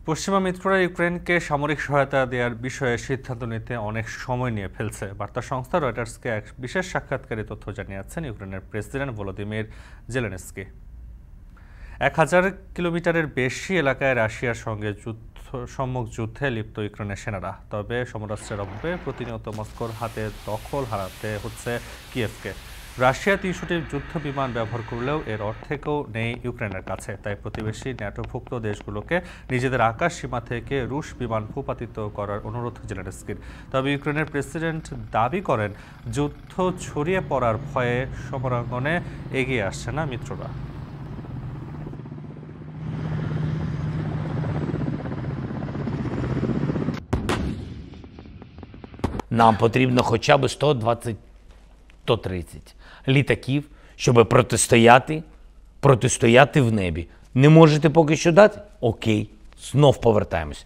পশ্চিমা মিত্ররা ইউক্রেনকে সামরিক সহায়তা দেওয়ার বিষয়ে সিদ্ধান্ত নিতে অনেক সময় নিয়ে ফেলছে। বার্তা সংস্থা রয়টার্সকে এক বিশেষ সাক্ষাৎকারে তথ্য জানিয়েছেন ইউক্রেনের প্রেসিডেন্ট ভলোদিমির জেলেনস্কি। 1000 কিলোমিটারের বেশি এলাকায় রাশিয়ার সঙ্গে সম্মুখ যুদ্ধে লিপ্ত ইউক্রেনের সেনারা। তবে সমরাস্ত্রের অভাবে প্রতিনিয়ত মস্কোর হাতে দখল হারাতে হচ্ছে কিয়েভকে। রাশিয়া 300টি যুদ্ধ বিমান ব্যবহার করলেও এর অর্ধেকও নেই ইউক্রেনের কাছে। তাই প্রতিবেশী ন্যাটোভুক্ত দেশগুলোকে নিজেদের আকাশ সীমা থেকে রুশ বিমান ভূপাতিত করার অনুরোধ জেলেনস্কির। তবে ইউক্রেনের প্রেসিডেন্ট দাবি করেন, যুদ্ধ ছড়িয়ে পড়ার ভয়ে সমরাঙ্গনে এগিয়ে আসছে না মিত্ররা। Нам потрібно хоча б 120-130 літаків, щоб протистояти в небі. Не можете поки що дати? Окей, знов повертаємось.